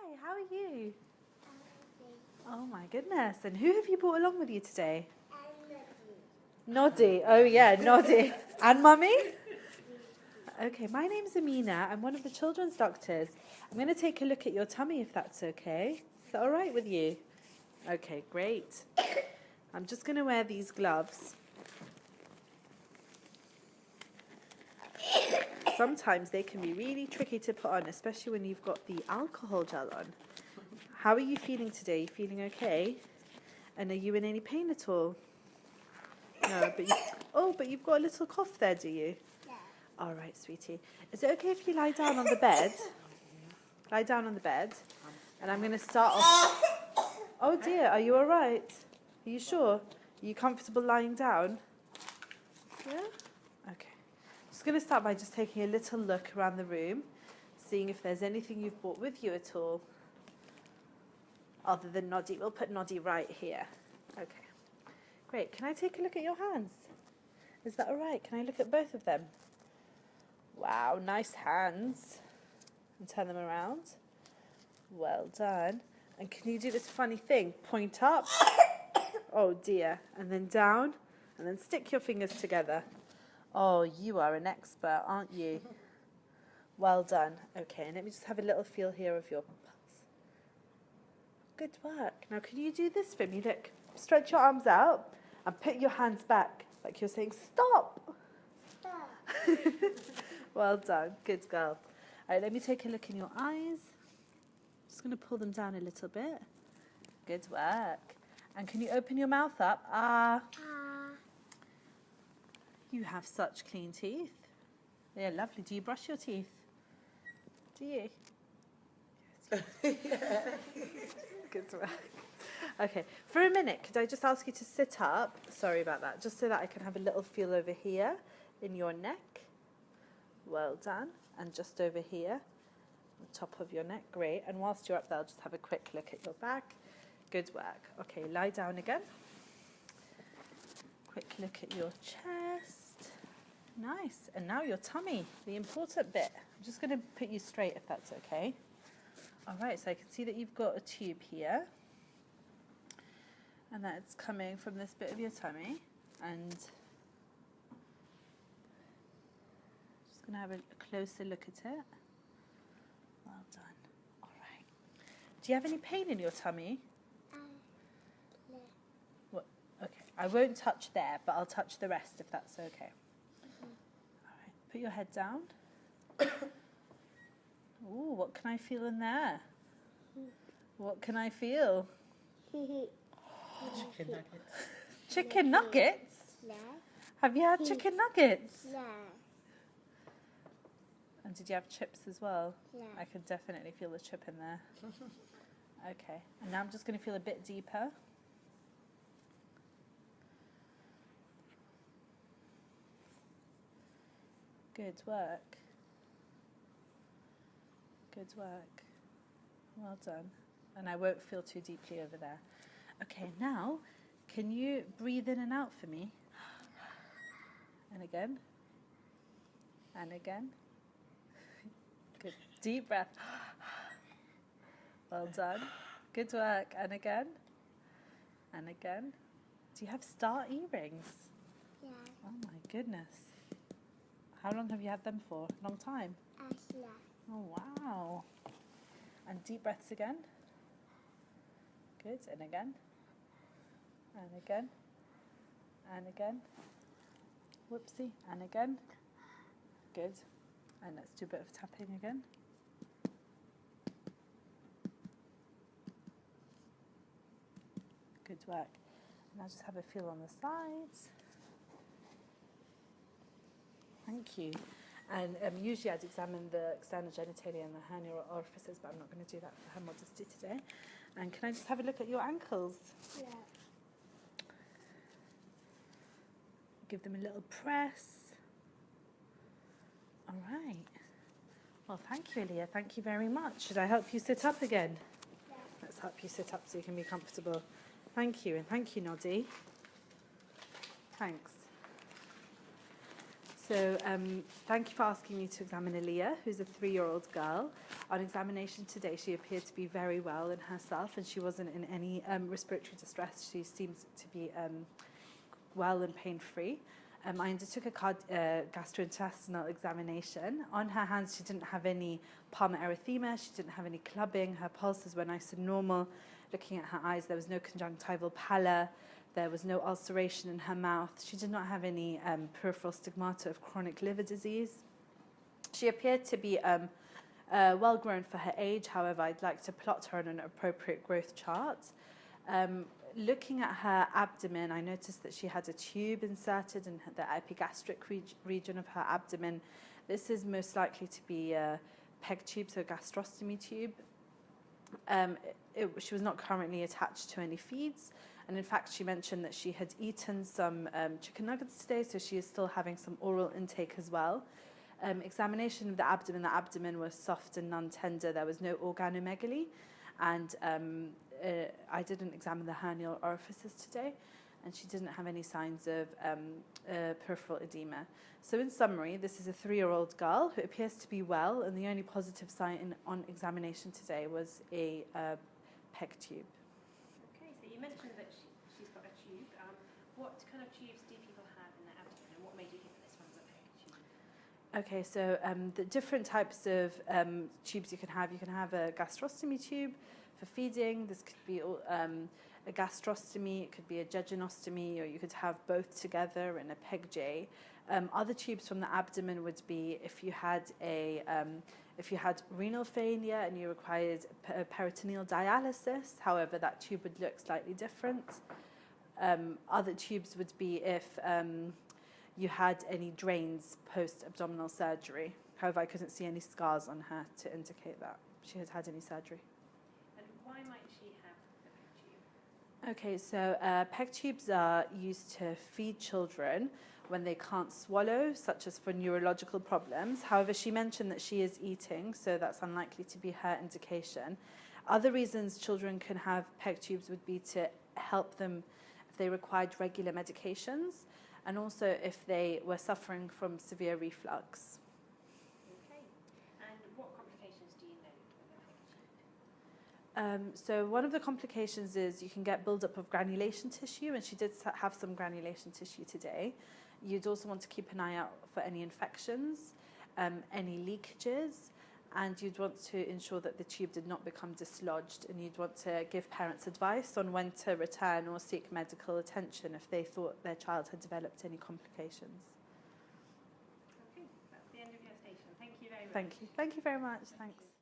Hi, how are you? Oh my goodness. And who have you brought along with you today? Noddy. Oh yeah, Noddy. And Mummy? Okay, my name's Amina. I'm one of the children's doctors. I'm going to take a look at your tummy if that's okay. Is that all right with you? Okay, great. I'm just going to wear these gloves. Sometimes they can be really tricky to put on, especially when you've got the alcohol gel on. How are you feeling today? You feeling okay? And are you in any pain at all? No, but you've got a little cough there, do you? Yeah. All right, sweetie. Is it okay if you lie down on the bed? Lie down on the bed. And I'm going to start off. Oh dear, are you all right? Are you sure? Are you comfortable lying down? Yeah? Okay. Just going to start by just taking a little look around the room, seeing if there's anything you've brought with you at all. Other than Noddy. We'll put Noddy right here. Okay. Great. Can I take a look at your hands? Is that all right? Can I look at both of them? Wow, nice hands. And turn them around. Well done. And can you do this funny thing? Point up. Oh dear. And then down. And then stick your fingers together. Oh, you are an expert, aren't you? Well done. Okay, and let me just have a little feel here of your pulse. Good work. Now, can you do this for me? Look, stretch your arms out and put your hands back like you're saying, stop. Stop. Well done. Good girl. All right, let me take a look in your eyes. Just going to pull them down a little bit. Good work. And can you open your mouth up? You have such clean teeth. They're lovely. Do you brush your teeth? Do you? Yes. Good work. Okay, for a minute, could I just ask you to sit up? Sorry about that. Just so that I can have a little feel over here in your neck. Well done. And just over here, the top of your neck. Great. And whilst you're up there, I'll just have a quick look at your back. Good work. Okay, lie down again. Quick look at your chest. Nice. And now your tummy, the important bit. I'm just going to put you straight if that's okay. All right, so I can see that you've got a tube here. And that's coming from this bit of your tummy. And just going to have a closer look at it. Well done. All right. Do you have any pain in your tummy? No. What? Okay, I won't touch there, but I'll touch the rest if that's okay. All right, put your head down. Ooh, what can I feel in there? What can I feel? Chicken nuggets. Chicken nuggets? No. Have you had chicken nuggets? No. And did you have chips as well? No. I could definitely feel the chip in there. Okay, and now I'm just going to feel a bit deeper. Good work. Good work. Well done. And I won't feel too deeply over there. Okay, now, can you breathe in and out for me? And again. And again. Good. Deep breath. Well done. Good work. And again. And again. Do you have star earrings? Yeah. Oh my goodness. How long have you had them for? A long time? Yeah. Oh, wow. And deep breaths again. Good. And again. And again. And again. Whoopsie. And again. Good. And let's do a bit of tapping again. Good work. And I'll just have a feel on the sides. Thank you. And usually I'd examine the external genitalia and the hernia orifices, but I'm not going to do that for her modesty today. And can I just have a look at your ankles? Yeah. Give them a little press. All right. Well, thank you, Leah. Thank you very much. Should I help you sit up again? Yeah. Let's help you sit up so you can be comfortable. Thank you, and thank you, Noddy. Thanks. So thank you for asking me to examine Aaliyah, who's a 3-year-old girl. On examination today, she appeared to be very well in herself, and she wasn't in any respiratory distress. She seems to be well and pain-free. I undertook a gastrointestinal examination. On her hands, she didn't have any palmar erythema. She didn't have any clubbing. Her pulses were nice and normal. Looking at her eyes, there was no conjunctival pallor. There was no ulceration in her mouth. She did not have any peripheral stigmata of chronic liver disease. She appeared to be well grown for her age. However, I'd like to plot her on an appropriate growth chart. Looking at her abdomen, I noticed that she had a tube inserted in the epigastric region of her abdomen. This is most likely to be a PEG tube, so a gastrostomy tube. She was not currently attached to any feeds. And in fact, she mentioned that she had eaten some chicken nuggets today, so she is still having some oral intake as well. Examination of the abdomen was soft and non-tender. There was no organomegaly. And I didn't examine the hernial orifices today, and she didn't have any signs of peripheral edema. So in summary, this is a 3-year-old girl who appears to be well, and the only positive sign on examination today was a PEG tube. Okay, so you mentioned that she's got a tube. What kind of tubes do people have in their abdomen, and what made you think that this one's a PEG tube? Okay, so the different types of tubes you can have a gastrostomy tube for feeding. This could be a gastrostomy, it could be a jejunostomy, or you could have both together in a PEG-J. Other tubes from the abdomen would be if you had renal failure and you required peritoneal dialysis. However, that tube would look slightly different. Other tubes would be if you had any drains post-abdominal surgery. However, I couldn't see any scars on her to indicate that she had had any surgery. And why might she have the PEG tube? Okay, so PEG tubes are used to feed children when they can't swallow, such as for neurological problems. However, she mentioned that she is eating, so that's unlikely to be her indication. Other reasons children can have PEG tubes would be to help them if they required regular medications, and also if they were suffering from severe reflux. Okay. And what complications do you know with a PEG tube? So one of the complications is you can get buildup of granulation tissue, and she did have some granulation tissue today. You'd also want to keep an eye out for any infections, any leakages, and you'd want to ensure that the tube did not become dislodged, and you'd want to give parents advice on when to return or seek medical attention if they thought their child had developed any complications. Okay, that's the end of your station. Thank you very much. Thank you. Thank you very much. Thanks.